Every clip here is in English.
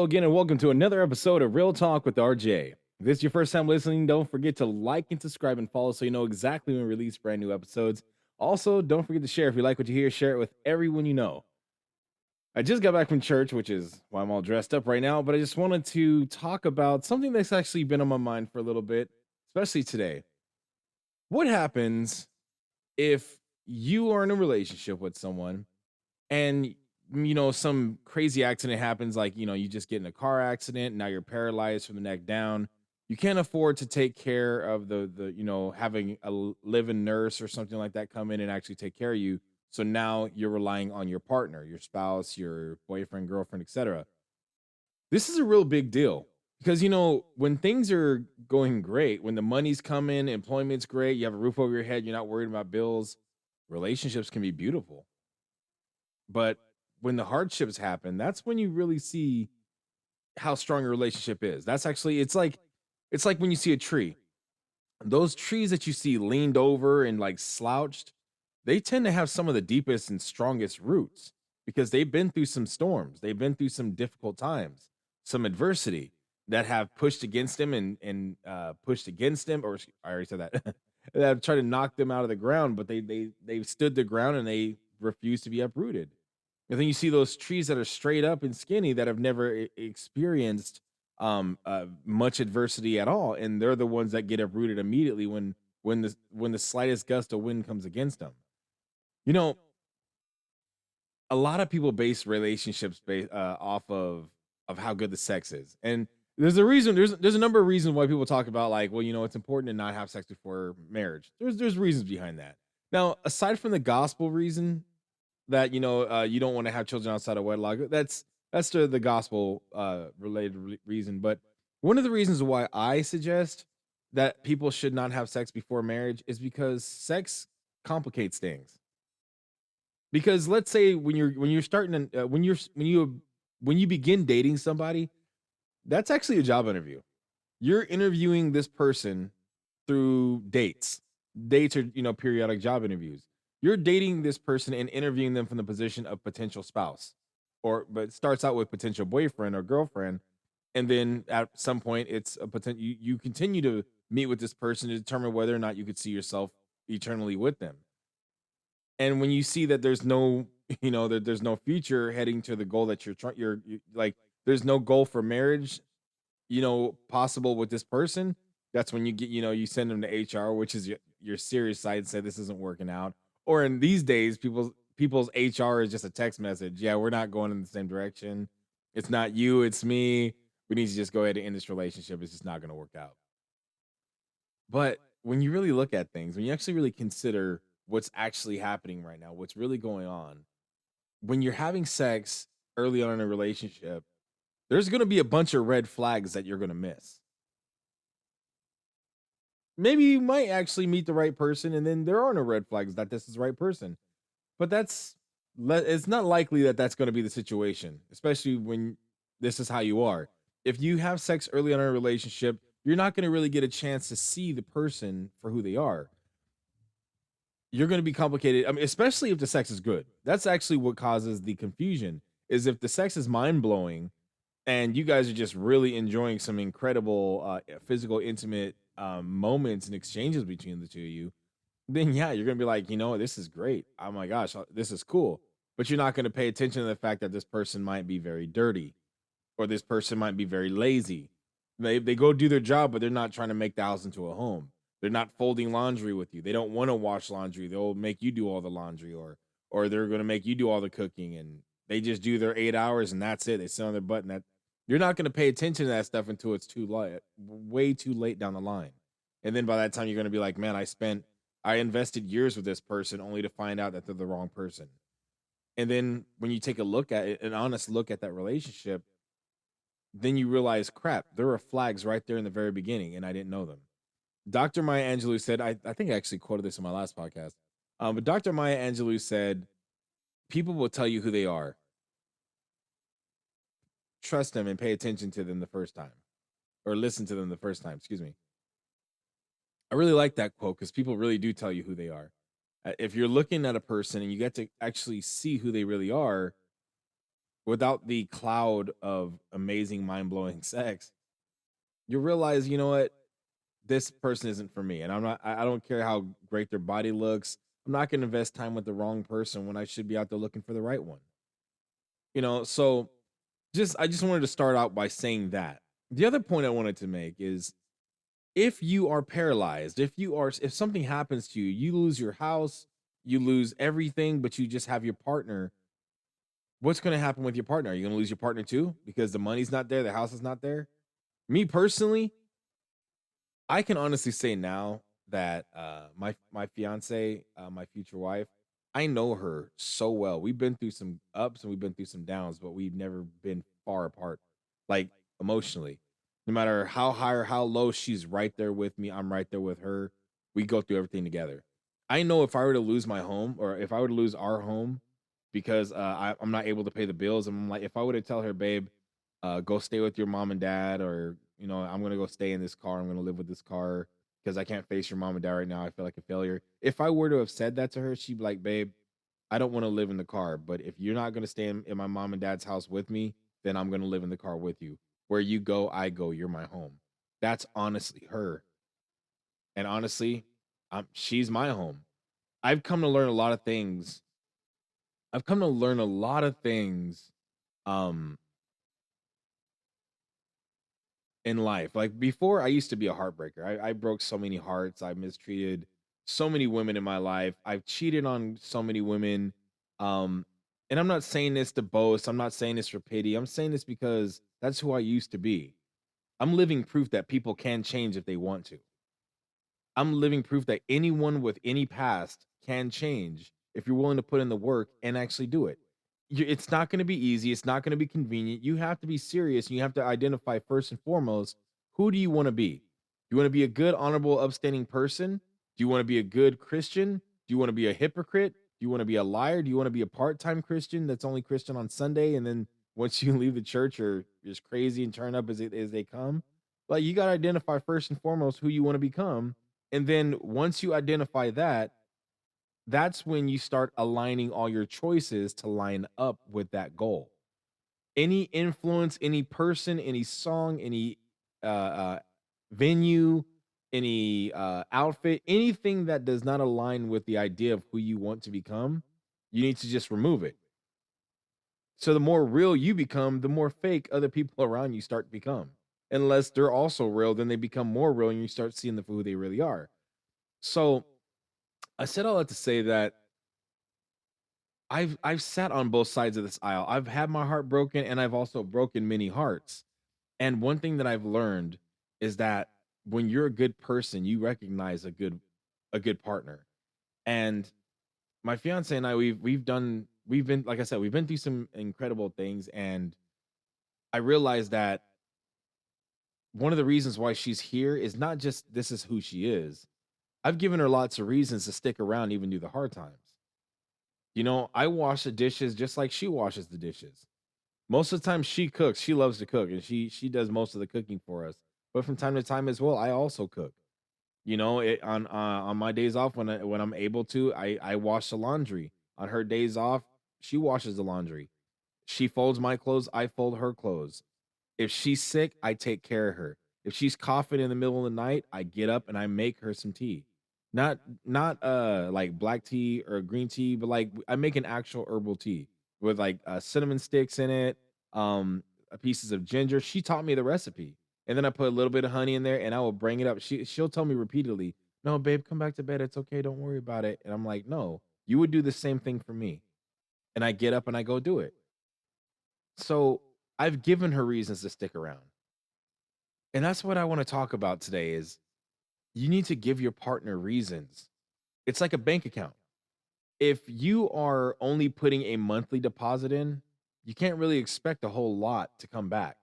again, and welcome to another episode of Real Talk with RJ. If this is your first time listening, don't forget to like and subscribe and follow so you know exactly when we release brand new episodes. Also, don't forget to share if you like what you hear, share it with everyone you know. I just got back from church, which is why I'm all dressed up right now, but I just wanted to talk about something that's actually been on my mind for a little bit, especially today. What happens if you are in a relationship with someone and some crazy accident happens, like you just get in a car accident, now you're paralyzed from the neck down. You can't afford to take care of the having a live-in nurse or something like that come in and actually take care of you. So now you're relying on your partner, your spouse, your boyfriend, girlfriend, etc. This is a real big deal because when things are going great, when the money's coming, employment's great, you have a roof over your head, you're not worried about bills, relationships can be beautiful. But when the hardships happen, that's when you really see how strong your relationship is. That's actually it's like when you see a tree. Those trees that you see leaned over and like slouched, they tend to have some of the deepest and strongest roots because they've been through some storms. They've been through some difficult times, some adversity that have pushed against them and pushed against them, or I already said that. That have tried to knock them out of the ground, but they've stood the ground and they refuse to be uprooted. And then you see those trees that are straight up and skinny that have never experienced much adversity at all, and they're the ones that get uprooted immediately when the slightest gust of wind comes against them. You know, a lot of people base relationships off of how good the sex is, and there's a reason. There's a number of reasons why people talk about, like, well, it's important to not have sex before marriage. There's reasons behind that. Now, aside from the gospel reason, that you don't want to have children outside of wedlock. That's the gospel related reason. But one of the reasons why I suggest that people should not have sex before marriage is because sex complicates things. Because let's say when you're starting when you begin dating somebody, that's actually a job interview. You're interviewing this person through dates. Dates are, periodic job interviews. You're dating this person and interviewing them from the position of potential spouse. But it starts out with potential boyfriend or girlfriend. And then at some point it's a potential you continue to meet with this person to determine whether or not you could see yourself eternally with them. And when you see that there's no, that there's no future heading to the goal that like, there's no goal for marriage, possible with this person, that's when you send them to HR, which is your serious side, and say this isn't working out. Or in these days, people's HR is just a text message. Yeah, we're not going in the same direction. It's not you, it's me. We need to just go ahead and end this relationship. It's just not going to work out. But when you really look at things, when you actually really consider what's actually happening right now, what's really going on, when you're having sex early on in a relationship, there's going to be a bunch of red flags that you're going to miss. Maybe you might actually meet the right person, and then there are no red flags that this is the right person. But it's not likely that that's going to be the situation, especially when this is how you are. If you have sex early on in a relationship, you're not going to really get a chance to see the person for who they are. You're going to be complicated. I mean, especially if the sex is good. That's actually what causes the confusion. Is if the sex is mind blowing and you guys are just really enjoying some incredible physical, intimate moments and exchanges between the two of you, then yeah, you're gonna be like, this is great. Oh my gosh, this is cool. But you're not gonna pay attention to the fact that this person might be very dirty, or this person might be very lazy. They go do their job, but they're not trying to make the house into a home. They're not folding laundry with you. They don't want to wash laundry. They'll make you do all the laundry, or they're gonna make you do all the cooking, and they just do their 8 hours and that's it. They sit on their butt, and that you're not gonna pay attention to that stuff until it's too late, way too late down the line. And then by that time, you're gonna be like, man, I invested years with this person only to find out that they're the wrong person. And then when you take a look at it, an honest look at that relationship, then you realize, crap, there were flags right there in the very beginning, and I didn't know them. Dr. Maya Angelou said, I think I actually quoted this in my last podcast, but Dr. Maya Angelou said, people will tell you who they are. Trust them and pay attention to them the first time, or listen to them the first time. Excuse me. I really like that quote because people really do tell you who they are. If you're looking at a person and you get to actually see who they really are, without the cloud of amazing, mind blowing sex, you realize, you know what? This person isn't for me. And I don't care how great their body looks. I'm not going to invest time with the wrong person when I should be out there looking for the right one. So I just wanted to start out by saying that. The other point I wanted to make is if you are paralyzed, if something happens to you, you lose your house, you lose everything, but you just have your partner. What's going to happen with your partner? Are you going to lose your partner too because the money's not there, the house is not there? Me personally, I can honestly say now that my fiance, my future wife, I know her so well. We've been through some ups and we've been through some downs, but we've never been far apart, like emotionally. No matter how high or how low, she's right there with me. I'm right there with her. We go through everything together. I know if I were to lose my home or if I were to lose our home because I'm not able to pay the bills, I'm like, if I were to tell her, babe, go stay with your mom and dad, or I'm gonna go stay in this car. I'm gonna live with this car because I can't face your mom and dad right now. I feel like a failure. If I were to have said that to her, she'd be like, "Babe, I don't want to live in the car, but if you're not gonna stay in my mom and dad's house with me, then I'm gonna live in the car with you. Where you go, I go. You're my home." That's honestly her, and honestly, she's my home. I've come to learn a lot of things. I've come to learn a lot of things. Um, in life. Like before, I used to be a heartbreaker. I broke so many hearts. I mistreated so many women in my life. I've cheated on so many women. Um, and I'm not saying this to boast. I'm not saying this for pity. I'm saying this because that's who I used to be. I'm living proof that people can change if they want to. I'm living proof that anyone with any past can change if you're willing to put in the work and actually do it. It's not going to be easy. It's not going to be convenient. You have to be serious. And you have to identify first and foremost, who do you want to be? Do you want to be a good, honorable, upstanding person? Do you want to be a good Christian? Do you want to be a hypocrite? Do you want to be a liar? Do you want to be a part-time Christian that's only Christian on Sunday, and then once you leave the church are just crazy and turn up as they come? Like you got to identify first and foremost who you want to become, and then once you identify that, that's when you start aligning all your choices to line up with that goal. Any influence, any person, any song, any venue, any outfit, anything that does not align with the idea of who you want to become, you need to just remove it. So the more real you become, the more fake other people around you start to become. Unless they're also real, then they become more real and you start seeing them for who they really are. So I said all that to say that I've sat on both sides of this aisle. I've had my heart broken and I've also broken many hearts. And one thing that I've learned is that when you're a good person, you recognize a good partner. And my fiance and I we've been like I said, we've been through some incredible things, and I realized that one of the reasons why she's here is not just this is who she is. I've given her lots of reasons to stick around even through the hard times. I wash the dishes just like she washes the dishes. Most of the time she cooks. She loves to cook and she does most of the cooking for us. But from time to time as well, I also cook. On my days off when I'm able to, I wash the laundry. On her days off, she washes the laundry. She folds my clothes, I fold her clothes. If she's sick, I take care of her. If she's coughing in the middle of the night, I get up and I make her some tea. Not like black tea or green tea, but like I make an actual herbal tea with like cinnamon sticks in it, pieces of ginger. She taught me the recipe. And then I put a little bit of honey in there and I will bring it up. She'll tell me repeatedly, "No, babe, come back to bed. It's okay. Don't worry about it." And I'm like, "No, you would do the same thing for me." And I get up and I go do it. So I've given her reasons to stick around. And that's what I want to talk about today is you need to give your partner reasons. It's like a bank account. If you are only putting a monthly deposit in, you can't really expect a whole lot to come back.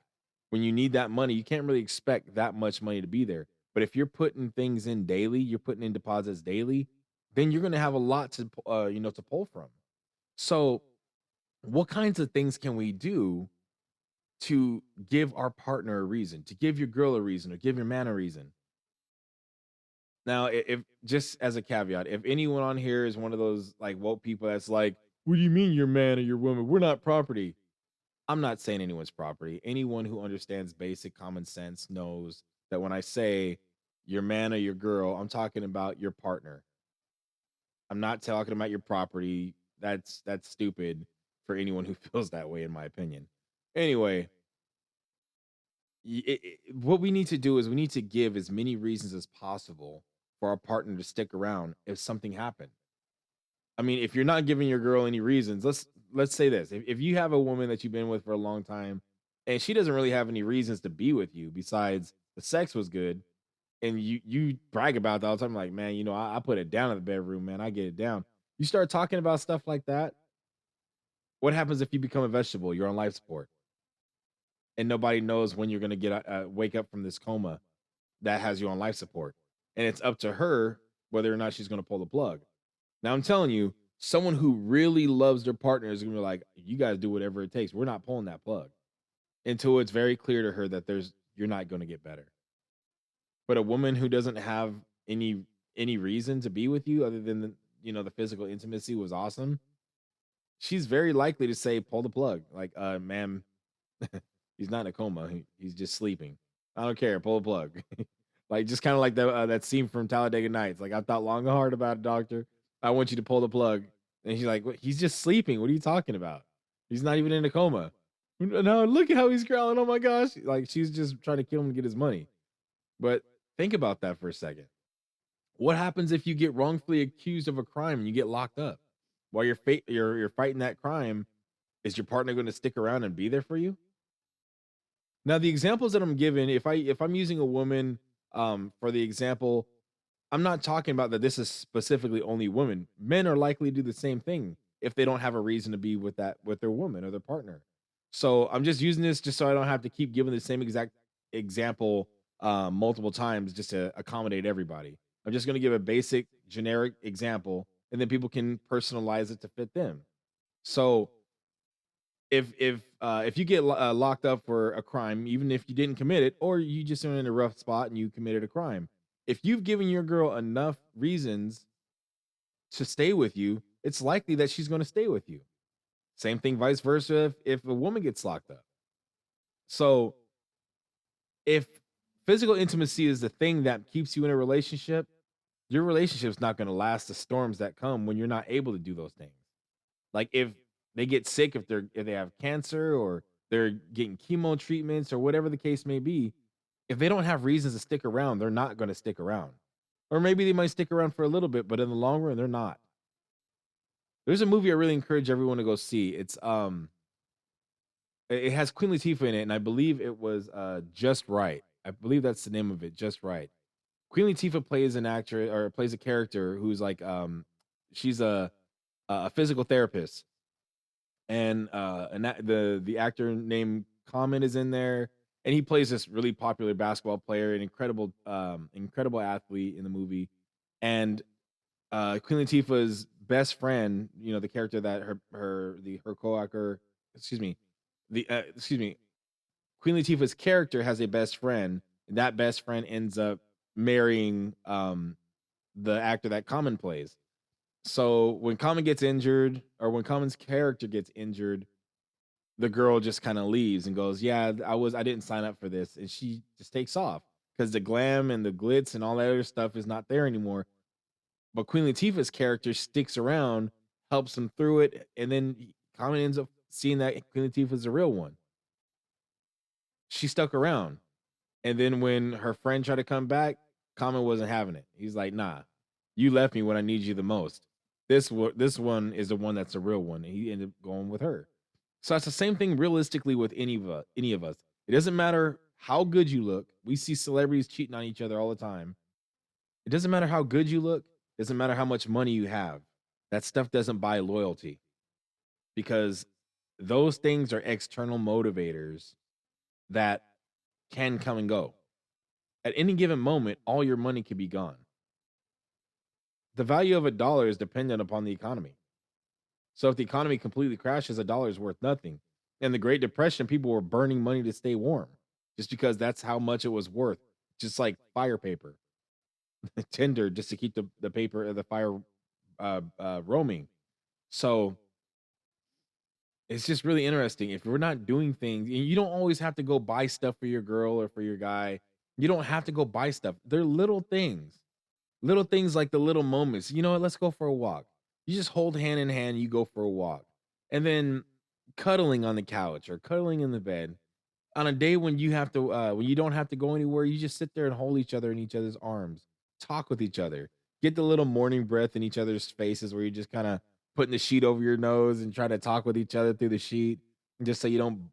When you need that money, you can't really expect that much money to be there. But if you're putting things in daily, you're putting in deposits daily, then you're going to have a lot to pull from. So, what kinds of things can we do to give our partner a reason, to give your girl a reason, or give your man a reason? Now, if just as a caveat, if anyone on here is one of those like woke people that's like, "What do you mean your man or your woman? We're not property." I'm not saying anyone's property. Anyone who understands basic common sense knows that when I say your man or your girl, I'm talking about your partner. I'm not talking about your property. That's stupid for anyone who feels that way, in my opinion. Anyway, what we need to do is we need to give as many reasons as possible for our partner to stick around if something happened. I mean, if you're not giving your girl any reasons, let's say this. If you have a woman that you've been with for a long time and she doesn't really have any reasons to be with you besides the sex was good, and you brag about that all the time, like, man, I put it down in the bedroom, man. I get it down. You start talking about stuff like that. What happens if you become a vegetable? You're on life support, and nobody knows when you're gonna get wake up from this coma that has you on life support, and it's up to her whether or not she's gonna pull the plug. Now, I'm telling you, someone who really loves their partner is gonna be like, "You guys do whatever it takes. We're not pulling that plug," until it's very clear to her that you're not gonna get better. But a woman who doesn't have any reason to be with you other than the physical intimacy was awesome, she's very likely to say, "Pull the plug." Like, ma'am, he's not in a coma. He's just sleeping. I don't care. Pull the plug. Like, just kind of like that scene from Talladega Nights. Like, I thought long and hard about it, doctor. I want you to pull the plug. And she's like, "What? He's just sleeping. What are you talking about? He's not even in a coma." No, look at how he's growling. Oh my gosh. Like, she's just trying to kill him to get his money. But think about that for a second. What happens if you get wrongfully accused of a crime and you get locked up? While you're fighting that crime, is your partner going to stick around and be there for you? Now, the examples that I'm giving, if I'm using a woman for the example, I'm not talking about that this is specifically only women. Men are likely to do the same thing if they don't have a reason to be with their woman or their partner. So I'm just using this just so I don't have to keep giving the same exact example multiple times just to accommodate everybody. I'm just going to give a basic generic example and then people can personalize it to fit them. So if you get locked up for a crime, even if you didn't commit it, or you just are in a rough spot and you committed a crime, if you've given your girl enough reasons to stay with you, it's likely that she's going to stay with you. Same thing, vice versa. If a woman gets locked up, so if physical intimacy is the thing that keeps you in a relationship, your relationship's not going to last the storms that come when you're not able to do those things. Like if they get sick, if they have cancer or they're getting chemo treatments or whatever the case may be, if they don't have reasons to stick around, they're not going to stick around. Or maybe they might stick around for a little bit, but in the long run, they're not. There's a movie I really encourage everyone to go see. It has Queen Latifah in it, and I believe it was Just Right. I believe that's the name of it, Just Right. Queen Latifah plays an actor or plays a character who's like she's a physical therapist and the actor named Common is in there, and he plays this really popular basketball player, an incredible athlete in the movie, and Queen Latifah's best friend, the character that her coworker, excuse me, excuse me, Queen Latifah's character has a best friend, and that best friend ends up marrying the actor that Common plays. So when Common gets injured, or when Common's character gets injured, the girl just kind of leaves and goes, "Yeah, I didn't sign up for this," and she just takes off because the glam and the glitz and all that other stuff is not there anymore. But Queen Latifah's character sticks around, helps him through it, and then Common ends up seeing that Queen Latifah's the real one. She stuck around, and then when her friend tried to come back, Common wasn't having it. He's like, "Nah, you left me when I need you the most. This one is the one that's the real one." And he ended up going with her. So it's the same thing realistically with any of us. It doesn't matter how good you look. We see celebrities cheating on each other all the time. It doesn't matter how good you look. It doesn't matter how much money you have. That stuff doesn't buy loyalty because those things are external motivators that can come and go. At any given moment, all your money could be gone. The value of a dollar is dependent upon the economy. So if the economy completely crashes, a dollar is worth nothing. In the Great Depression, people were burning money to stay warm just because that's how much it was worth. Just like fire paper, tinder, just to keep the paper or the fire roaming. So it's just really interesting. If we're not doing things, and you don't always have to go buy stuff for your girl or for your guy. You don't have to go buy stuff. They're little things. Little things like the little moments. You know what? Let's go for a walk. You just hold hand in hand, you go for a walk. And then cuddling on the couch or cuddling in the bed. On a day when you have to when you don't have to go anywhere, you just sit there and hold each other in each other's arms, talk with each other, get the little morning breath in each other's faces where you're just kind of putting the sheet over your nose and try to talk with each other through the sheet, just so you don't,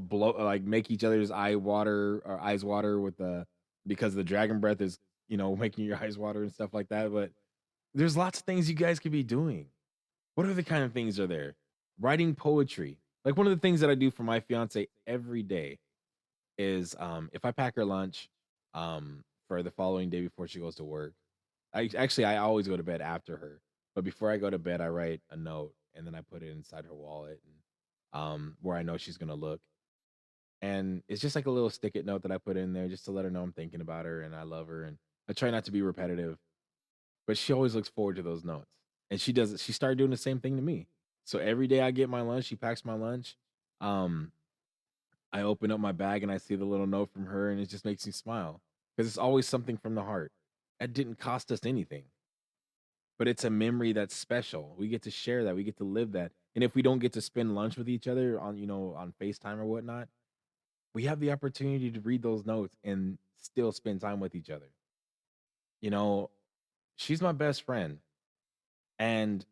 blow like make each other's eyes water with the because the dragon breath is, making your eyes water and stuff like that. But there's lots of things you guys could be doing. What other kind of things are there? Writing poetry. Like one of the things that I do for my fiance every day is if I pack her lunch for the following day before she goes to work. I always go to bed after her, but before I go to bed, I write a note and then I put it inside her wallet and where I know she's gonna look. And it's just like a little stick it note that I put in there just to let her know I'm thinking about her and I love her. And I try not to be repetitive, but she always looks forward to those notes. And she started doing the same thing to me. So every day I get my lunch, she packs my lunch. Um, I open up my bag and I see the little note from her, and it just makes me smile because it's always something from the heart. It didn't cost us anything, but it's a memory that's special. We get to share that, we get to live that. And if we don't get to spend lunch with each other on, on FaceTime or whatnot, we have the opportunity to read those notes and still spend time with each other. You know, she's my best friend, and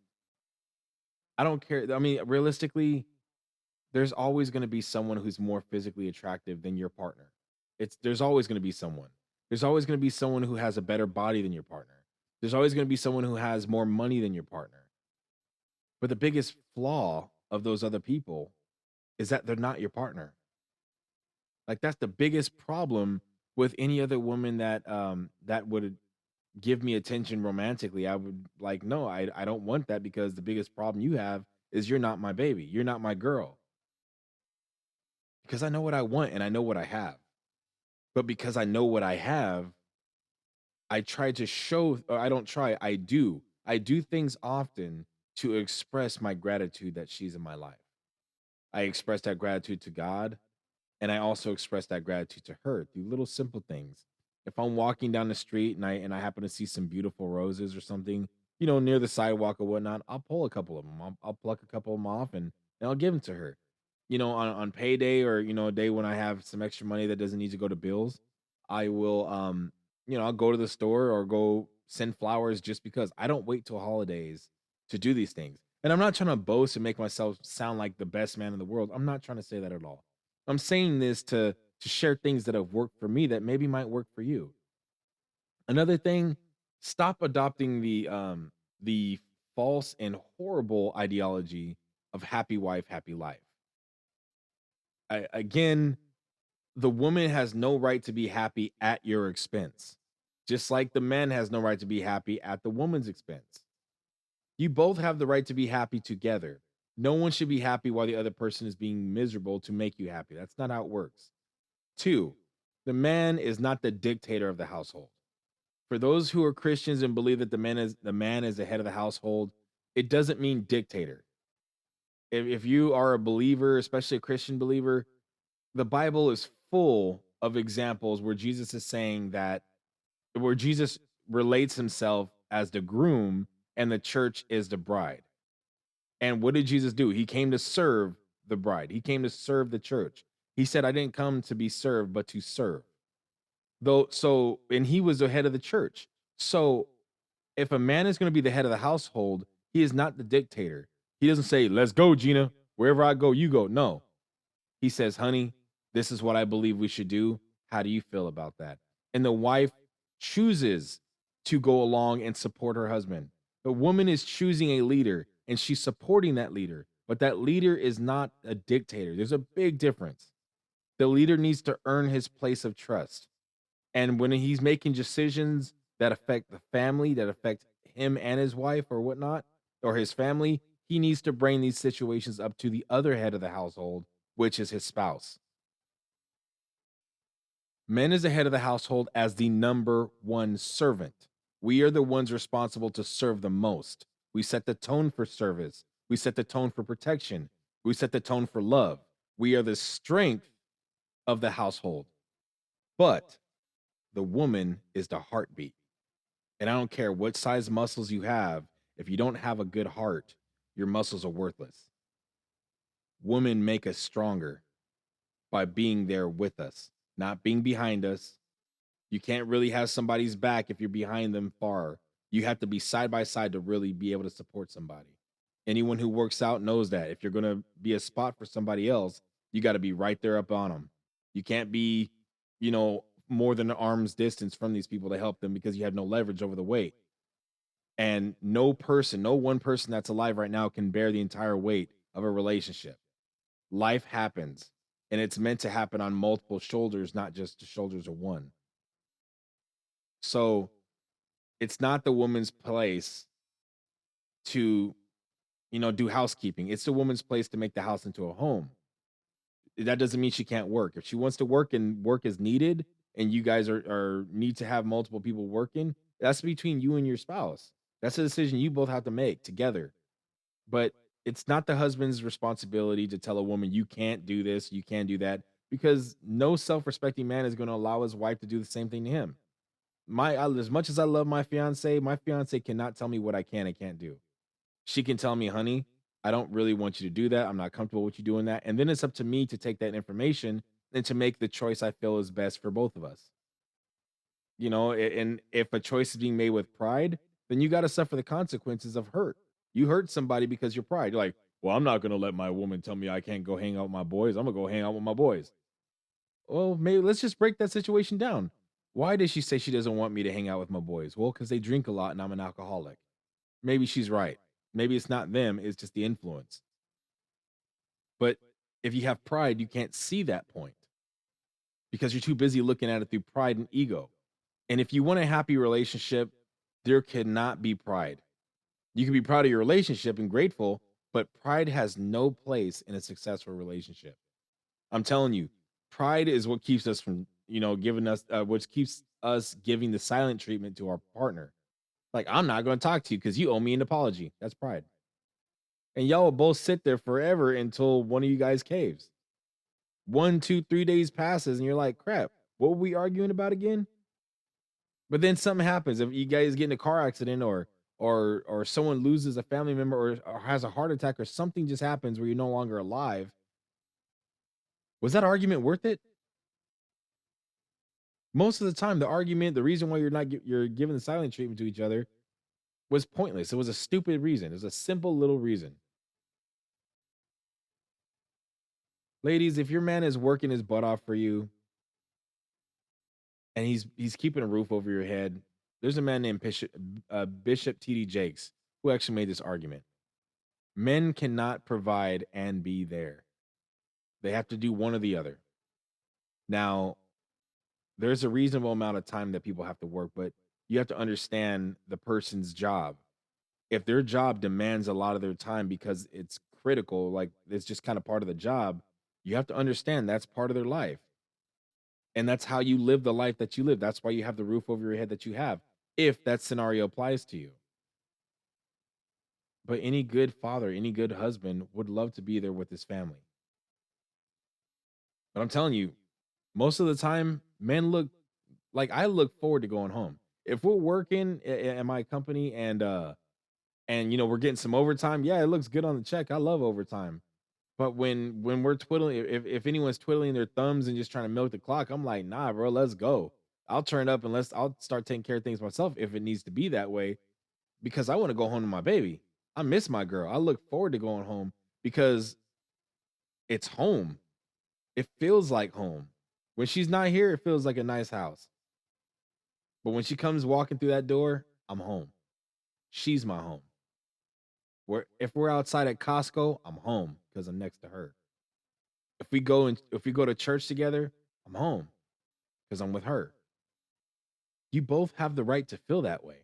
I don't care. I mean, realistically, there's always gonna be someone who's more physically attractive than your partner. There's always gonna be someone. There's always gonna be someone who has a better body than your partner. There's always gonna be someone who has more money than your partner. But the biggest flaw of those other people is that they're not your partner. Like that's the biggest problem with any other woman that would give me attention romantically. I would like, no, I don't want that because the biggest problem you have is you're not my baby. You're not my girl. Because I know what I want and I know what I have. But because I know what I have, I try to show, or I don't try, I do. I do things often to express my gratitude that she's in my life. I express that gratitude to God, and I also express that gratitude to her through little simple things. If I'm walking down the street and I happen to see some beautiful roses or something, near the sidewalk or whatnot, I'll pull a couple of them. I'll pluck a couple of them off and I'll give them to her. On payday or a day when I have some extra money that doesn't need to go to bills, I will I'll go to the store or go send flowers just because I don't wait till holidays to do these things. And I'm not trying to boast and make myself sound like the best man in the world. I'm not trying to say that at all. I'm saying this to share things that have worked for me that maybe might work for you. Another thing, stop adopting the false and horrible ideology of happy wife, happy life. Again, the woman has no right to be happy at your expense, just like the man has no right to be happy at the woman's expense. You both have the right to be happy together. No one should be happy while the other person is being miserable to make you happy. That's not how it works. Two, the man is not the dictator of the household. For those who are Christians and believe that the man is the head of the household, it doesn't mean dictator. If you are a believer, especially a Christian believer, the Bible is full of examples where Jesus is saying that where Jesus relates himself as the groom and the church is the bride. And what did Jesus do? He came to serve the bride. He came to serve the church. He said, I didn't come to be served, but to serve. And he was the head of the church. So if a man is going to be the head of the household, he is not the dictator. He doesn't say, let's go, Gina. Wherever I go, you go. No, he says, honey, this is what I believe we should do. How do you feel about that? And the wife chooses to go along and support her husband. The woman is choosing a leader and she's supporting that leader, but that leader is not a dictator. There's a big difference. The leader needs to earn his place of trust. And when he's making decisions that affect the family, that affect him and his wife or whatnot, or his family, he needs to bring these situations up to the other head of the household, which is his spouse. Men is the head of the household as the number one servant. We are the ones responsible to serve the most. We set the tone for service. We set the tone for protection. We set the tone for love. We are the strength of the household. But the woman is the heartbeat. And I don't care what size muscles you have, if you don't have a good heart, your muscles are worthless. Women make us stronger by being there with us, not being behind us. You can't really have somebody's back if you're behind them far. You have to be side by side to really be able to support somebody. Anyone who works out knows that if you're going to be a spot for somebody else, you got to be right there up on them. You can't be, more than an arm's distance from these people to help them because you have no leverage over the weight. And no one person that's alive right now can bear the entire weight of a relationship. Life happens and it's meant to happen on multiple shoulders, not just the shoulders of one. So it's not the woman's place to, do housekeeping. It's the woman's place to make the house into a home. That doesn't mean she can't work. If she wants to work and work is needed and you guys are need to have multiple people working, that's between you and your spouse. That's a decision you both have to make together. But it's not the husband's responsibility to tell a woman you can't do this, you can't do that, because no self-respecting man is going to allow his wife to do the same thing to him. As much as I love my fiance cannot tell me what I can and can't do. She can tell me, "Honey, I don't really want you to do that. I'm not comfortable with you doing that." And then it's up to me to take that information and to make the choice I feel is best for both of us. And if a choice is being made with pride, then you got to suffer the consequences of hurt. You hurt somebody because your pride. You're like, "Well, I'm not going to let my woman tell me I can't go hang out with my boys. I'm going to go hang out with my boys." Well, maybe let's just break that situation down. Why does she say she doesn't want me to hang out with my boys? Well, because they drink a lot and I'm an alcoholic. Maybe she's right. Maybe it's not them, it's just the influence. But if you have pride, you can't see that point because you're too busy looking at it through pride and ego. And if you want a happy relationship, there cannot be pride. You can be proud of your relationship and grateful, but pride has no place in a successful relationship. I'm telling you, pride is what keeps us from, giving us, which keeps us giving the silent treatment to our partner. Like, I'm not going to talk to you because you owe me an apology. That's pride. And y'all will both sit there forever until one of you guys caves. 1, 2, 3 days passes, and you're like, crap, what were we arguing about again? But then something happens. If you guys get in a car accident or someone loses a family member or has a heart attack or something just happens where you're no longer alive, was that argument worth it? Most of the time, the argument, the reason why you're giving the silent treatment to each other was pointless. It was a stupid reason. It was a simple little reason. Ladies, if your man is working his butt off for you and he's keeping a roof over your head, there's a man named Bishop T.D. Jakes who actually made this argument. Men cannot provide and be there. They have to do one or the other. Now, there's a reasonable amount of time that people have to work, but you have to understand the person's job. If their job demands a lot of their time because it's critical, like it's just kind of part of the job, you have to understand that's part of their life. And that's how you live the life that you live. That's why you have the roof over your head that you have, if that scenario applies to you. But any good father, any good husband would love to be there with his family. But I'm telling you, most of the time, men look like I look forward to going home. If we're working at my company and we're getting some overtime, yeah, it looks good on the check. I love overtime. But when we're twiddling, if anyone's twiddling their thumbs and just trying to milk the clock, I'm like, nah, bro, let's go. I'll turn up and I'll start taking care of things myself if it needs to be that way because I want to go home to my baby. I miss my girl. I look forward to going home because it's home. It feels like home. When she's not here, it feels like a nice house. But when she comes walking through that door, I'm home. She's my home. If we're outside at Costco, I'm home because I'm next to her. If we go to church together, I'm home because I'm with her. You both have the right to feel that way.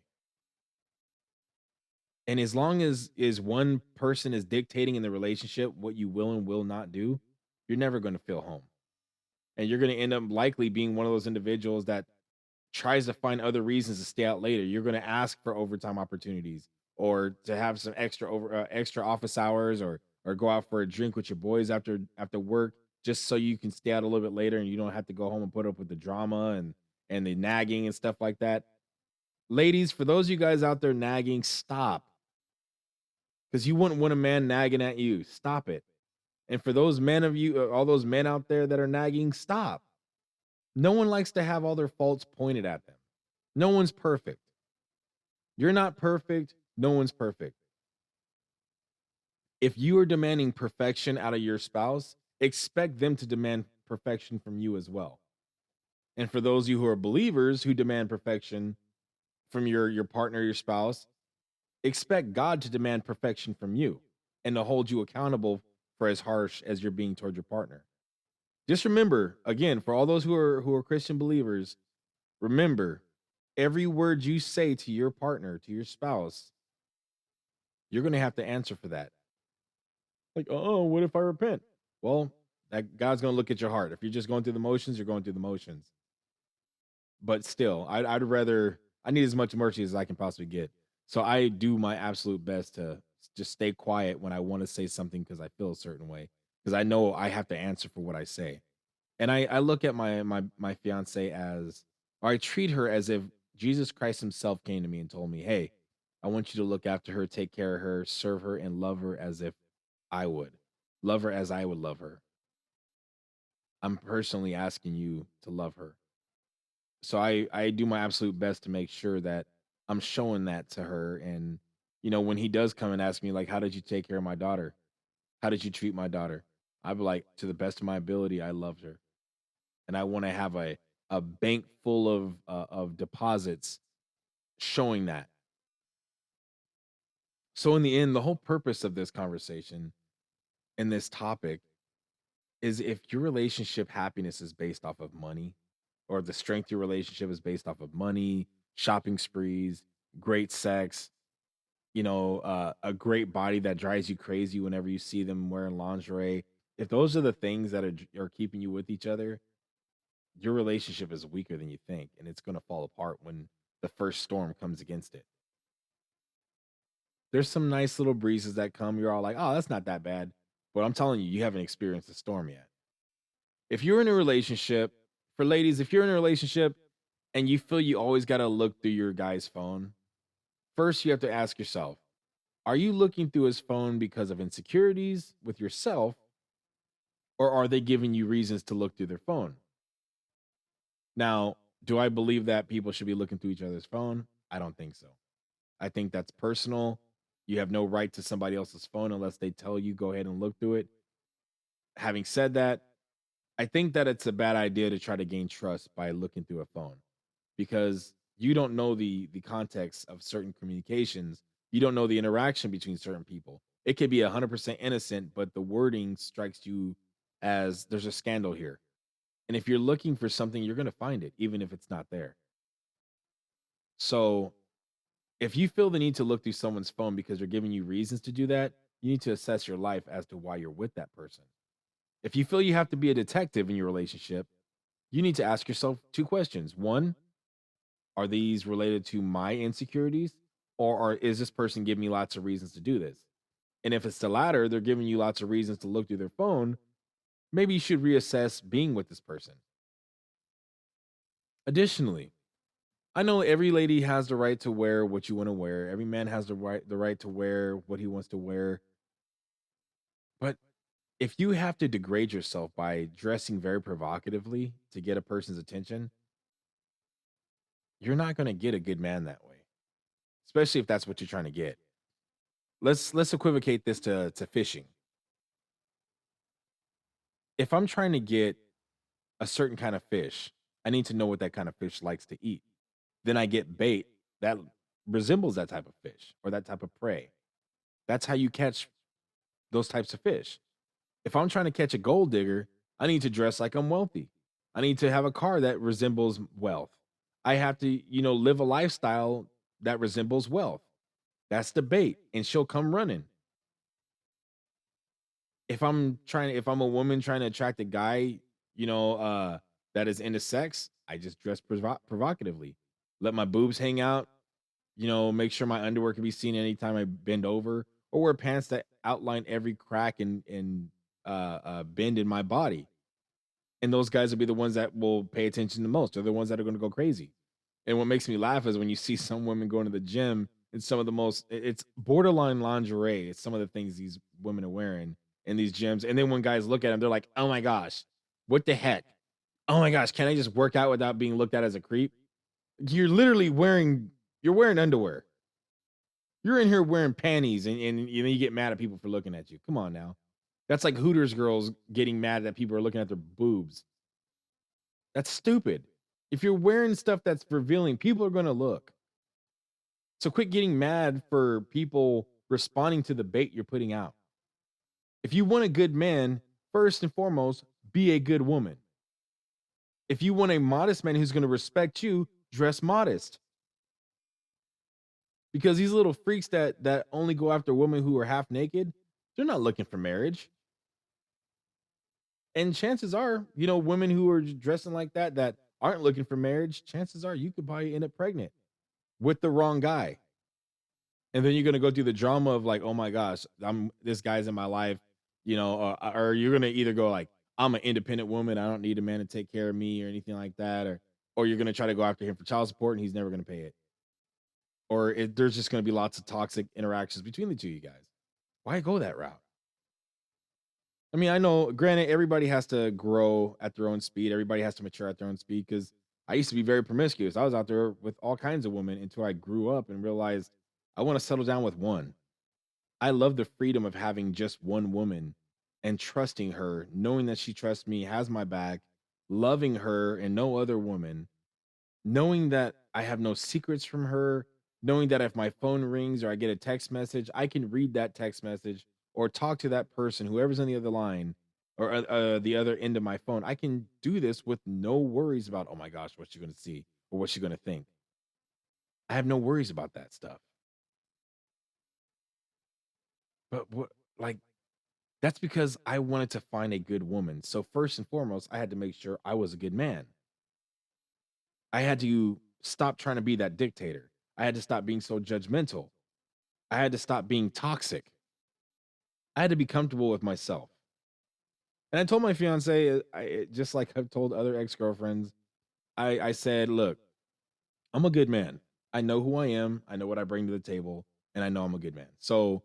And as long as is one person is dictating in the relationship what you will and will not do, you're never going to feel home. And you're going to end up likely being one of those individuals that tries to find other reasons to stay out later. You're going to ask for overtime opportunities or to have some extra office hours or go out for a drink with your boys after work just so you can stay out a little bit later and you don't have to go home and put up with the drama and the nagging and stuff like that. Ladies, for those of you guys out there nagging, stop, because you wouldn't want a man nagging at you. Stop it. And for those men of you, all those men out there that are nagging, stop. No one likes to have all their faults pointed at them. No one's perfect. You're not perfect. No one's perfect. If you are demanding perfection out of your spouse, expect them to demand perfection from you as well. And for those of you who are believers who demand perfection from your partner, your spouse, expect God to demand perfection from you and to hold you accountable for as harsh as you're being toward your partner. Just remember, again, for all those who are Christian believers, remember every word you say to your partner, to your spouse, you're going to have to answer for that. Like, oh, what if I repent? Well, that God's going to look at your heart. If you're just going through the motions, you're going through the motions. But still, I'd rather, I need as much mercy as I can possibly get. So I do my absolute best to just stay quiet when I want to say something because I feel a certain way, because I know I have to answer for what I say. And I look at my fiance as, or I treat her as if Jesus Christ himself came to me and told me, "Hey, I want you to look after her, take care of her, serve her, and love her as if I would. Love her as I would love her. I'm personally asking you to love her." So I do my absolute best to make sure that I'm showing that to her. And when he does come and ask me, like, how did you take care of my daughter? How did you treat my daughter? I'd be like, to the best of my ability, I loved her. And I want to have a bank full of deposits showing that. So in the end, the whole purpose of this conversation and this topic is, if your relationship happiness is based off of money, or the strength of your relationship is based off of money, shopping sprees, great sex, a great body that drives you crazy whenever you see them wearing lingerie. If those are the things that are keeping you with each other, your relationship is weaker than you think, and it's going to fall apart when the first storm comes against it. There's some nice little breezes that come. You're all like, oh, that's not that bad. But I'm telling you, you haven't experienced a storm yet. If you're in a relationship, for ladies, if you're in a relationship and you feel you always got to look through your guy's phone, first you have to ask yourself, are you looking through his phone because of insecurities with yourself, or are they giving you reasons to look through their phone? Now, do I believe that people should be looking through each other's phone? I don't think so. I think that's personal. You have no right to somebody else's phone unless they tell you go ahead and look through it. Having said that, I think that it's a bad idea to try to gain trust by looking through a phone, because you don't know the context of certain communications. You don't know the interaction between certain people. It could be 100% innocent, but the wording strikes you as there's a scandal here. And if you're looking for something, you're going to find it, even if it's not there. So if you feel the need to look through someone's phone because they're giving you reasons to do that, you need to assess your life as to why you're with that person. If you feel you have to be a detective in your relationship, you need to ask yourself two questions. One, are these related to my insecurities, or is this person giving me lots of reasons to do this? And if it's the latter, they're giving you lots of reasons to look through their phone, maybe you should reassess being with this person. Additionally, I know every lady has the right to wear what you want to wear. Every man has the right to wear what he wants to wear. But if you have to degrade yourself by dressing very provocatively to get a person's attention, you're not going to get a good man that way, especially if that's what you're trying to get. Let's equivocate this to fishing. If I'm trying to get a certain kind of fish, I need to know what that kind of fish likes to eat. Then I get bait that resembles that type of fish or that type of prey. That's how you catch those types of fish. If I'm trying to catch a gold digger, I need to dress like I'm wealthy. I need to have a car that resembles wealth. I have to, live a lifestyle that resembles wealth. That's the bait, and she'll come running. If I'm a woman trying to attract a guy, you know, uh, that is into sex, I just dress provocatively. Let my boobs hang out, make sure my underwear can be seen anytime I bend over, or wear pants that outline every crack and bend in my body. And those guys will be the ones that will pay attention the most. They're the ones that are going to go crazy. And what makes me laugh is when you see some women going to the gym and some of the most, it's borderline lingerie. It's some of the things these women are wearing in these gyms. And then when guys look at them, they're like, oh my gosh, what the heck? Oh my gosh, can I just work out without being looked at as a creep? You're literally you're wearing underwear. You're in here wearing panties and you get mad at people for looking at you. Come on now. That's like Hooters girls getting mad that people are looking at their boobs. That's stupid. If you're wearing stuff that's revealing, people are going to look. So quit getting mad for people responding to the bait you're putting out. If you want a good man, first and foremost, be a good woman. If you want a modest man who's going to respect you, dress modest. Because these little freaks that only go after women who are half naked, they're not looking for marriage. And chances are, women who are dressing like that aren't looking for marriage, chances are you could probably end up pregnant with the wrong guy. And then you're gonna go through the drama of like, oh my gosh, I'm this guy's in my life, or you're gonna either go like, I'm an independent woman, I don't need a man to take care of me or anything like that, or you're gonna try to go after him for child support and he's never gonna pay it, there's just gonna be lots of toxic interactions between the two of you guys. Why go that route? I mean, I know, granted, everybody has to grow at their own speed. Everybody has to mature at their own speed. Because I used to be very promiscuous. I was out there with all kinds of women until I grew up and realized I want to settle down with one. I love the freedom of having just one woman and trusting her, knowing that she trusts me, has my back, loving her and no other woman, knowing that I have no secrets from her, knowing that if my phone rings or I get a text message, I can read that text message or talk to that person, whoever's on the other line or the other end of my phone. I can do this with no worries about, oh my gosh, what's she going to see or what's she going to think. I have no worries about that stuff. But like, that's because I wanted to find a good woman. So, first and foremost, I had to make sure I was a good man. I had to stop trying to be that dictator. I had to stop being so judgmental. I had to stop being toxic. I had to be comfortable with myself. And I told my fiance, just like I've told other ex girlfriends, I said, look, I'm a good man. I know who I am. I know what I bring to the table, and I know I'm a good man. So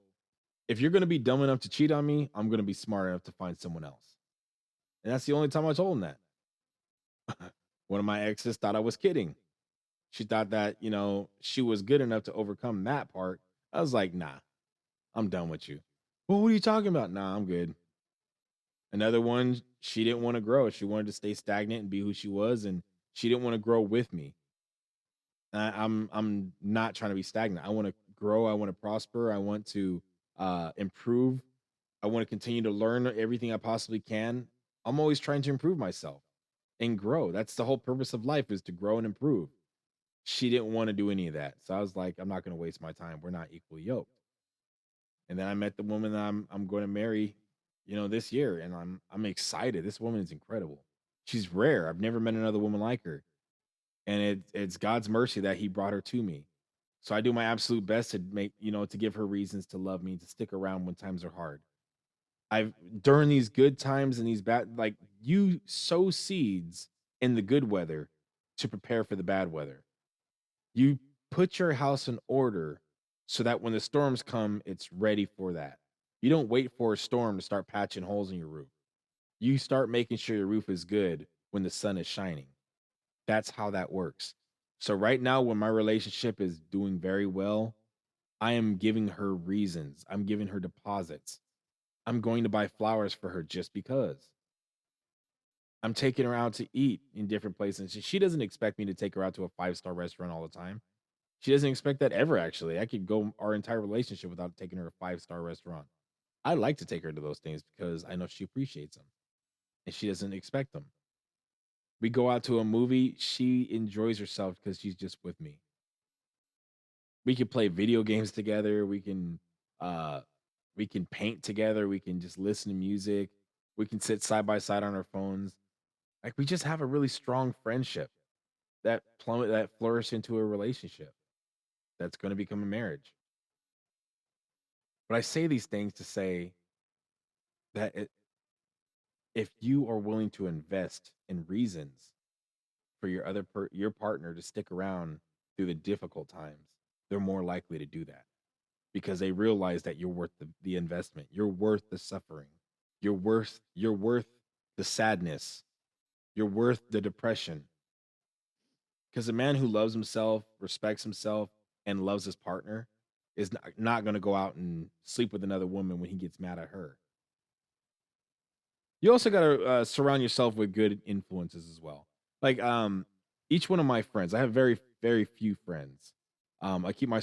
if you're going to be dumb enough to cheat on me, I'm going to be smart enough to find someone else. And that's the only time I told him that. One of my exes thought I was kidding. She thought that, she was good enough to overcome that part. I was like, nah, I'm done with you. Well, what are you talking about? Nah, I'm good. Another one, she didn't want to grow. She wanted to stay stagnant and be who she was, and she didn't want to grow with me. I'm not trying to be stagnant. I want to grow. I want to prosper. I want to improve. I want to continue to learn everything I possibly can. I'm always trying to improve myself and grow. That's the whole purpose of life, is to grow and improve. She didn't want to do any of that. So I was like, I'm not going to waste my time. We're not equally yoked. And then I met the woman that I'm going to marry, this year, and I'm excited. This woman is incredible. She's rare. I've never met another woman like her, and it's God's mercy that He brought her to me. So I do my absolute best to to give her reasons to love me, to stick around when times are hard. I've During these good times and these bad, like, you sow seeds in the good weather to prepare for the bad weather. You put your house in order so that when the storms come, it's ready for that. You don't wait for a storm to start patching holes in your roof. You start making sure your roof is good when the sun is shining. That's how that works. So right now, when my relationship is doing very well, I am giving her reasons. I'm giving her deposits. I'm going to buy flowers for her just because. I'm taking her out to eat in different places. She doesn't expect me to take her out to a five-star restaurant all the time. She doesn't expect that ever, actually. I could go our entire relationship without taking her to a five-star restaurant. I like to take her to those things because I know she appreciates them and she doesn't expect them. We go out to a movie, she enjoys herself because she's just with me. We can play video games together. Uh we can paint together. We can just listen to music. We can sit side by side on our phones. Like, we just have a really strong friendship that flourished into a relationship that's going to become a marriage. But I say these things to say that if you are willing to invest in reasons for your partner to stick around through the difficult times, they're more likely to do that because they realize that you're worth the investment. You're worth the suffering. You're worth the sadness. You're worth the depression. Because a man who loves himself, respects himself, and loves his partner is not going to go out and sleep with another woman when he gets mad at her. You also gotta, surround yourself with good influences as well. Like, each one of my friends I have very, very few friends. I keep my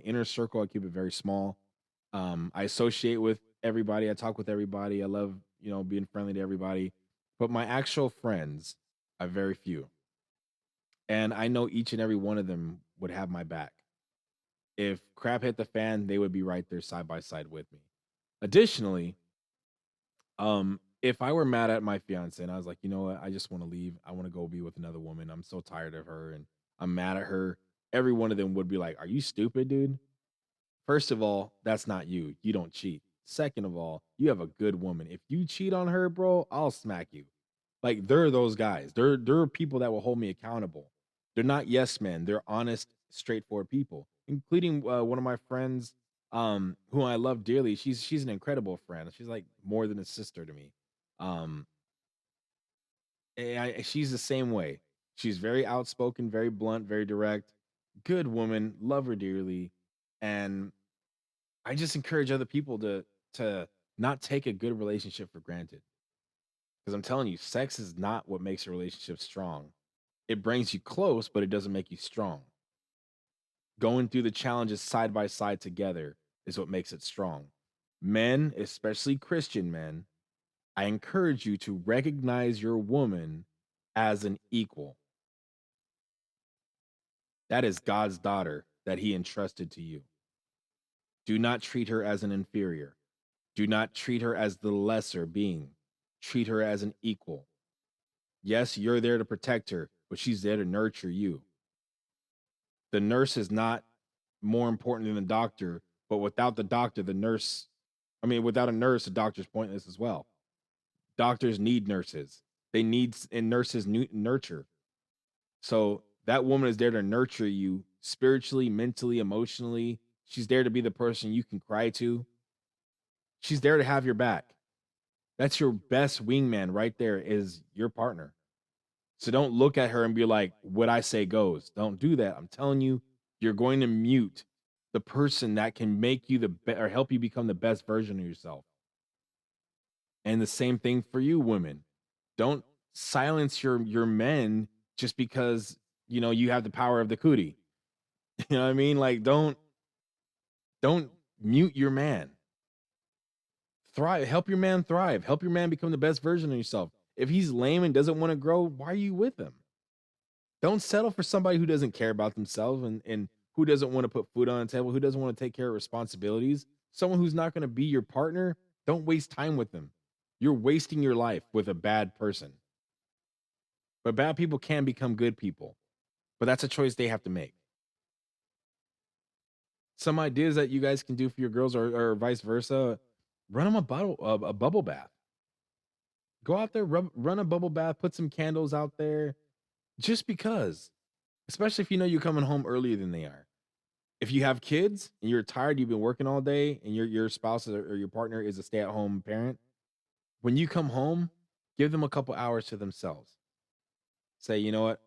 inner circle, I keep it very small. I associate with everybody, I talk with everybody, I love, being friendly to everybody, but my actual friends, are very few, and I know each and every one of them would have my back. If crap hit the fan, they would be right there side by side with me. Additionally, if I were mad at my fiance and I was like, you know what, I just want to leave. I want to go be with another woman. I'm so tired of her and I'm mad at her. Every one of them would be like, are you stupid, dude? First of all, that's not you. You don't cheat. Second of all, you have a good woman. If you cheat on her, bro, I'll smack you. Like they're those guys. They're people that will hold me accountable. They're not yes men. They're honest, straightforward people, including one of my friends, who I love dearly. She's an incredible friend. She's like more than a sister to me. Um, she's the same way. She's very outspoken, very blunt, very direct. Good woman, love her dearly, and I just encourage other people to not take a good relationship for granted. Because I'm telling you, sex is not what makes a relationship strong. It brings you close, but it doesn't make you strong. Going through the challenges side by side together is what makes it strong. Men, especially Christian men, I encourage you to recognize your woman as an equal. That is God's daughter that he entrusted to you. Do not treat her as an inferior. Do not treat her as the lesser being. Treat her as an equal. Yes, you're there to protect her, but she's there to nurture you. The nurse is not more important than the doctor, but without the doctor, without a nurse, the doctor's pointless as well. Doctors need nurses. And nurses nurture. So that woman is there to nurture you spiritually, mentally, emotionally. She's there to be the person you can cry to. She's there to have your back. That's your best wingman right there is your partner. So don't look at her and be like, what I say goes. Don't do that. I'm telling you, you're going to mute the person that can make you or help you become the best version of yourself. And the same thing for you, women. Don't silence your men just because you have the power of the cootie. You know what I mean? Like don't mute your man. Thrive. Help your man thrive. Help your man become the best version of yourself. If he's lame and doesn't want to grow, why are you with him? Don't settle for somebody who doesn't care about themselves and who doesn't want to put food on the table, who doesn't want to take care of responsibilities. Someone who's not going to be your partner, don't waste time with them. You're wasting your life with a bad person. But bad people can become good people. But that's a choice they have to make. Some ideas that you guys can do for your girls or vice versa, run them a bubble bath. Go out there, run a bubble bath, put some candles out there just because, especially if you know you're coming home earlier than they are. If you have kids and you're tired, you've been working all day, and your spouse or your partner is a stay-at-home parent, when you come home, give them a couple hours to themselves. Say, you know what,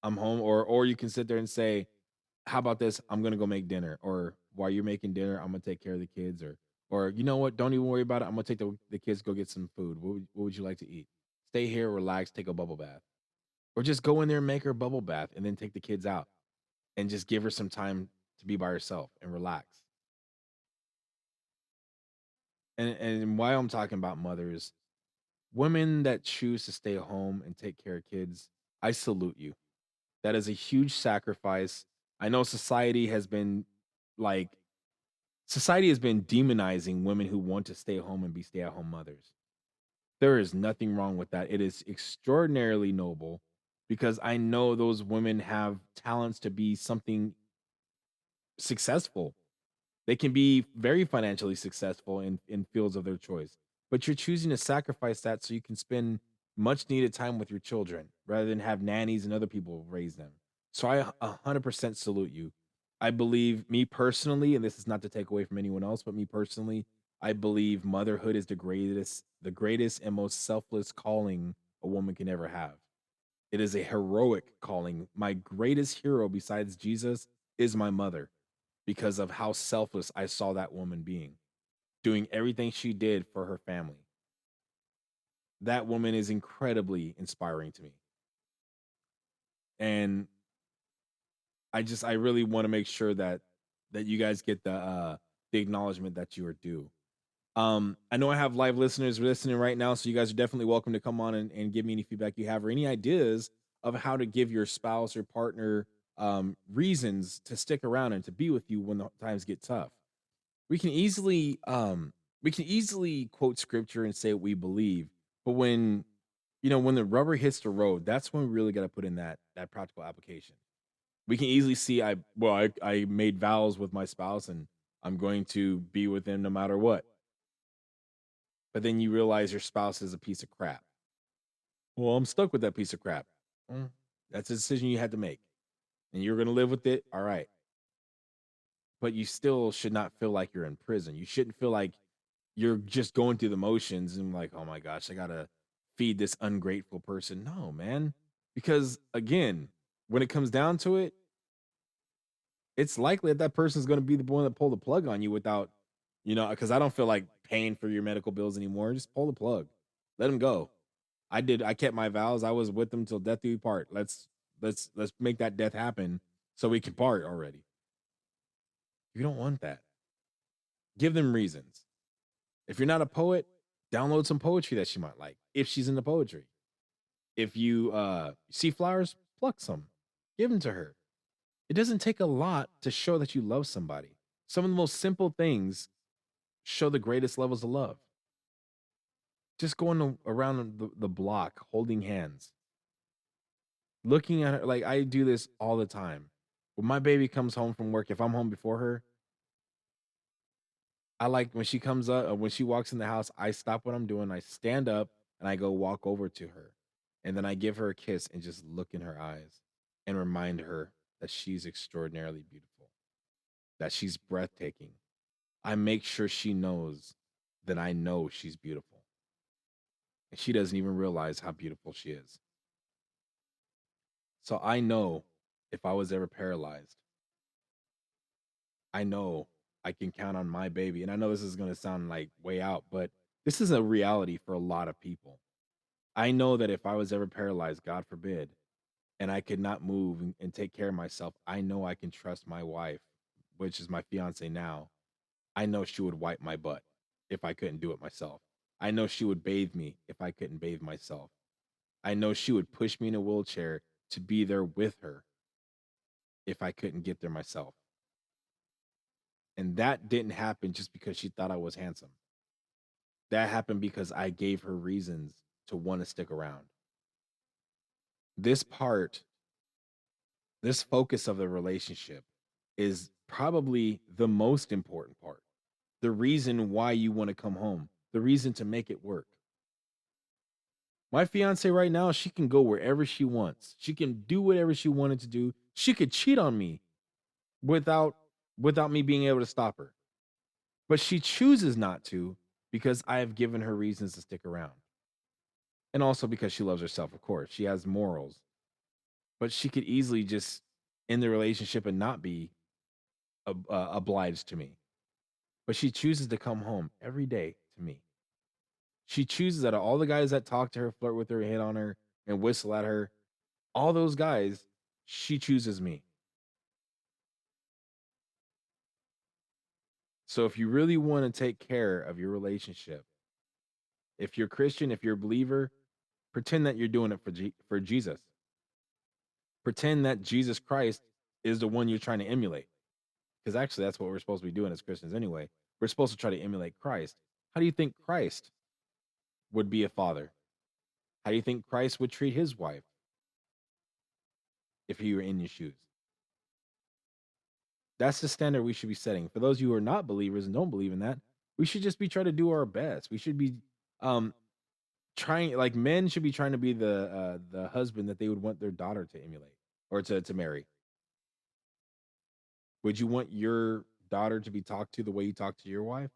I'm home, or you can sit there and say, how about this? I'm gonna go make dinner, or while you're making dinner, I'm gonna take care of the kids, or you know what? Don't even worry about it. I'm gonna take the kids go get some food. What would you like to eat? Stay here, relax, take a bubble bath, or just go in there and make her a bubble bath, and then take the kids out and just give her some time to be by herself and relax. And why I'm talking about mothers, women that choose to stay home and take care of kids, I salute you. That is a huge sacrifice. I know like society has been demonizing women who want to stay home and be stay-at-home mothers. There is nothing wrong with that. It is extraordinarily noble because I know those women have talents to be something successful. They can be very financially successful in fields of their choice, but you're choosing to sacrifice that so you can spend much needed time with your children rather than have nannies and other people raise them. So I 100% salute you. I believe, me personally, and this is not to take away from anyone else, but me personally, I believe motherhood is the greatest and most selfless calling a woman can ever have. It is a heroic calling. My greatest hero besides Jesus is my mother because of how selfless I saw that woman being, doing everything she did for her family. That woman is incredibly inspiring to me. And I really want to make sure that you guys get the acknowledgement that you are due. I know I have live listeners listening right now, so you guys are definitely welcome to come on and give me any feedback you have or any ideas of how to give your spouse or partner reasons to stick around and to be with you when the times get tough. We can easily quote scripture and say what we believe, but when the rubber hits the road, that's when we really got to put in that practical application. We can easily see I made vows with my spouse and I'm going to be with them no matter what. But then you realize your spouse is a piece of crap. Well, I'm stuck with that piece of crap. Mm, that's a decision you had to make. And you're going to live with it. All right. But you still should not feel like you're in prison. You shouldn't feel like you're just going through the motions and like, oh my gosh, I got to feed this ungrateful person. No, man. Because again, when it comes down to it, it's likely that that person's going to be the one that pull the plug on you without, because I don't feel like paying for your medical bills anymore. Just pull the plug, let them go. I kept my vows. I was with them till death do we part. Let's make that death happen so we can part already. You don't want that. Give them reasons. If you're not a poet, download some poetry that she might like if she's into poetry. If you see flowers, pluck some. Give them to her. It doesn't take a lot to show that you love somebody. Some of the most simple things show the greatest levels of love. Just going around the block holding hands, looking at her. Like, I do this all the time. When my baby comes home from work, if I'm home before her, I like when she comes up, when she walks in the house, I stop what I'm doing. I stand up and I go walk over to her. And then I give her a kiss and just look in her eyes and remind her that she's extraordinarily beautiful, that she's breathtaking. I make sure she knows that I know she's beautiful. And she doesn't even realize how beautiful she is. So I know if I was ever paralyzed, I know I can count on my baby. And I know this is going to sound like way out, but this is a reality for a lot of people. I know that if I was ever paralyzed, God forbid, and I could not move and take care of myself, I know I can trust my wife, which is my fiance now. I know she would wipe my butt if I couldn't do it myself. I know she would bathe me if I couldn't bathe myself. I know she would push me in a wheelchair to be there with her if I couldn't get there myself. And that didn't happen just because she thought I was handsome. That happened because I gave her reasons to want to stick around. This part, this focus of the relationship is probably the most important part. The reason why you want to come home, the reason to make it work. My fiance right now, she can go wherever she wants. She can do whatever she wanted to do. She could cheat on me without without me being able to stop her. But she chooses not to because I have given her reasons to stick around. And also because she loves herself, of course. She has morals, but she could easily just end the relationship and not be obliged to me. But she chooses to come home every day to me. She chooses out of all the guys that talk to her, flirt with her, hit on her, and whistle at her, all those guys, she chooses me. So if you really want to take care of your relationship, if you're Christian, if you're a believer, pretend that you're doing it for Jesus. Pretend that Jesus Christ is the one you're trying to emulate. Because actually, that's what we're supposed to be doing as Christians anyway. We're supposed to try to emulate Christ. How do you think Christ would be a father? How do you think Christ would treat his wife if he were in your shoes? That's the standard we should be setting. For those of you who are not believers and don't believe in that, we should just be trying to do our best. We should be um trying, like, men should be trying to be the husband that they would want their daughter to emulate or to marry. Would you want your daughter to be talked to the way you talk to your wife?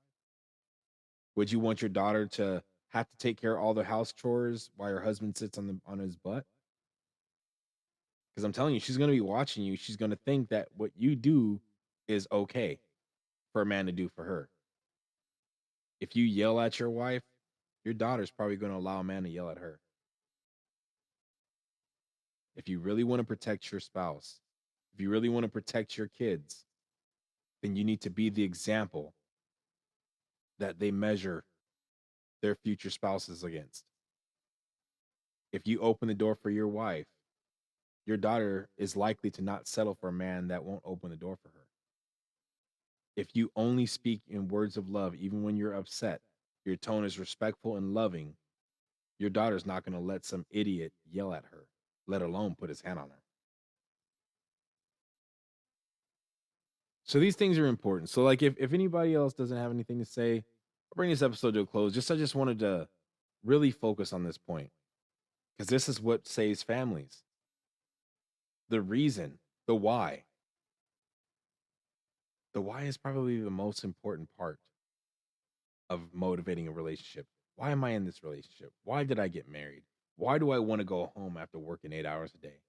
Would you want your daughter to have to take care of all the house chores while your husband sits on his butt? Because I'm telling you, she's gonna be watching you. She's gonna think that what you do is okay for a man to do for her. If you yell at your wife, your daughter's probably gonna allow a man to yell at her. If you really want to protect your spouse, if you really want to protect your kids, then you need to be the example that they measure their future spouses against. If you open the door for your wife, your daughter is likely to not settle for a man that won't open the door for her. If you only speak in words of love, even when you're upset, your tone is respectful and loving, your daughter's not going to let some idiot yell at her, let alone put his hand on her. So these things are important. So, like, if anybody else doesn't have anything to say, I'll bring this episode to a close. I just wanted to really focus on this point because this is what saves families. The reason, the why. The why is probably the most important part of motivating a relationship. Why am I in this relationship? Why did I get married? Why do I want to go home after working 8 hours a day?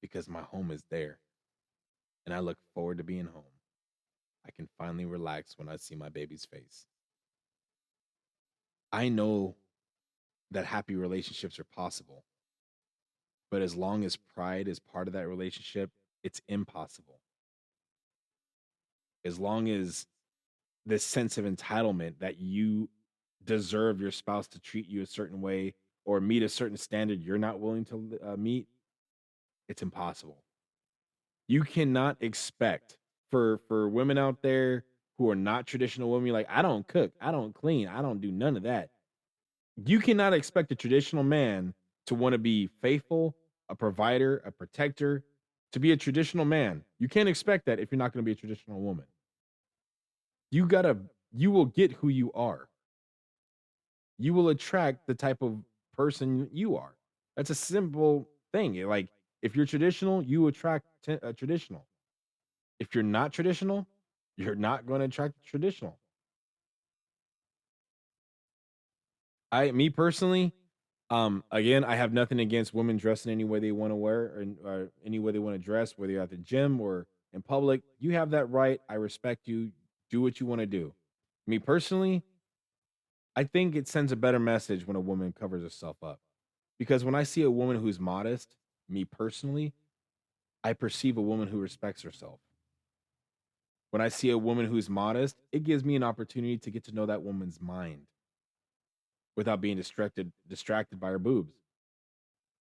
Because my home is there and I look forward to being home. I can finally relax when I see my baby's face. I know that happy relationships are possible, but as long as pride is part of that relationship, it's impossible. As long as this sense of entitlement that you deserve your spouse to treat you a certain way or meet a certain standard you're not willing to meet, it's impossible. You cannot expect for women out there who are not traditional women, like, I don't cook, I don't clean, I don't do none of that. You cannot expect a traditional man to want to be faithful, a provider, a protector, to be a traditional man. You can't expect that if you're not going to be a traditional woman. You gotta, you will get who you are. You will attract the type of person you are. That's a simple thing. Like, if you're traditional, you attract traditional. If you're not traditional, you're not going to attract traditional. Me personally, again, I have nothing against women dressing any way they want to wear or any way they want to dress, whether you're at the gym or in public. You have that right. I respect you. Do what you want to do. Me personally, I think it sends a better message when a woman covers herself up. Because when I see a woman who's modest, me personally, I perceive a woman who respects herself. When I see a woman who's modest, it gives me an opportunity to get to know that woman's mind without being distracted by her boobs.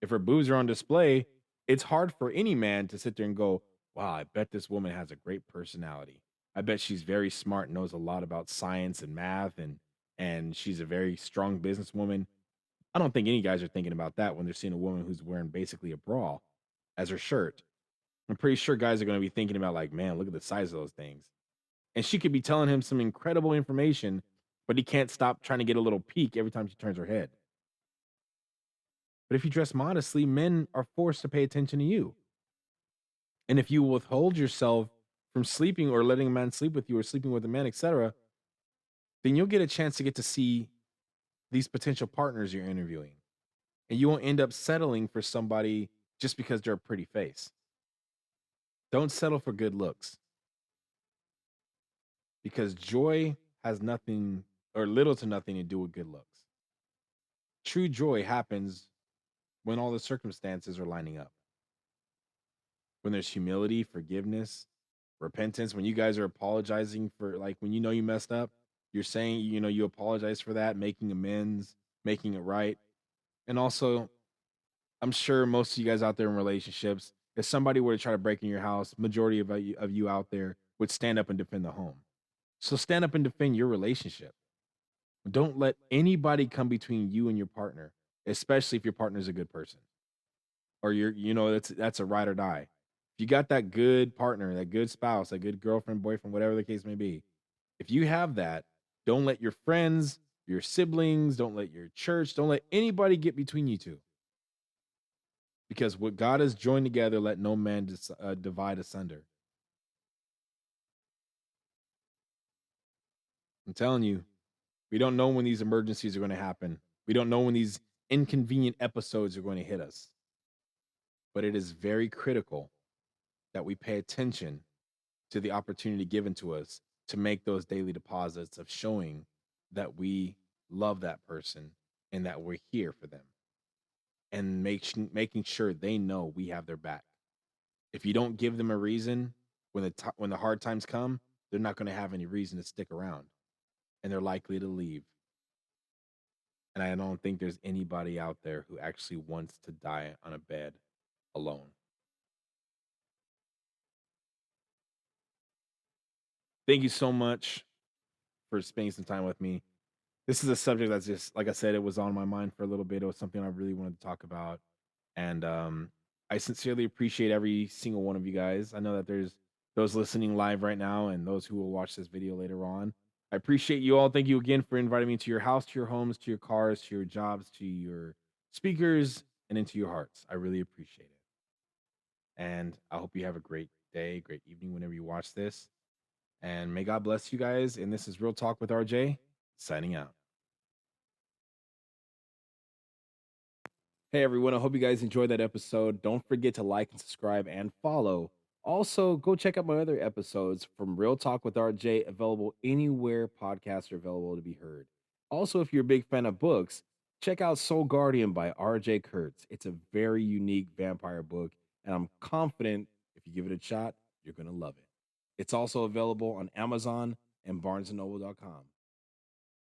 If her boobs are on display, it's hard for any man to sit there and go, "Wow, I bet this woman has a great personality. I bet she's very smart, knows a lot about science and math, and she's a very strong businesswoman." I don't think any guys are thinking about that when they're seeing a woman who's wearing basically a bra as her shirt. I'm pretty sure guys are going to be thinking about, like, man, look at the size of those things. And she could be telling him some incredible information, but he can't stop trying to get a little peek every time she turns her head. But if you dress modestly, men are forced to pay attention to you. And if you withhold yourself from sleeping or letting a man sleep with you or sleeping with a man, etc., then you'll get a chance to get to see these potential partners you're interviewing. And you won't end up settling for somebody just because they're a pretty face. Don't settle for good looks because joy has nothing or little to nothing to do with good looks. True joy happens when all the circumstances are lining up. When there's humility, forgiveness, repentance, when you guys are apologizing for, like, when you know you messed up, you're saying, you apologize for that, making amends, making it right. And also, I'm sure most of you guys out there in relationships, if somebody were to try to break in your house, majority of you out there would stand up and defend the home. So stand up and defend your relationship. Don't let anybody come between you and your partner, especially if your partner is a good person or that's a ride or die. If you got that good partner, that good spouse, that good girlfriend, boyfriend, whatever the case may be, if you have that, don't let your friends, your siblings, don't let your church, don't let anybody get between you two. Because what God has joined together, let no man divide asunder. I'm telling you, we don't know when these emergencies are going to happen. We don't know when these inconvenient episodes are going to hit us. But it is very critical that we pay attention to the opportunity given to us to make those daily deposits of showing that we love that person and that we're here for them and making sure they know we have their back. If you don't give them a reason when when the hard times come, they're not going to have any reason to stick around and they're likely to leave. And I don't think there's anybody out there who actually wants to die on a bed alone. Thank you so much for spending some time with me. This is a subject that's just, like I said, it was on my mind for a little bit. It was something I really wanted to talk about. And I sincerely appreciate every single one of you guys. I know that there's those listening live right now and those who will watch this video later on. I appreciate you all. Thank you again for inviting me to your house, to your homes, to your cars, to your jobs, to your speakers, and into your hearts. I really appreciate it. And I hope you have a great day, great evening whenever you watch this. And may God bless you guys. And this is Real Talk with RJ, signing out. Hey everyone, I hope you guys enjoyed that episode. Don't forget to like and subscribe and follow. Also, go check out my other episodes from Real Talk with RJ, available anywhere podcasts are available to be heard. Also, if you're a big fan of books, check out Soul Guardian by RJ Kurtz. It's a very unique vampire book, and I'm confident if you give it a shot, you're going to love it. It's also available on Amazon and barnesandnoble.com.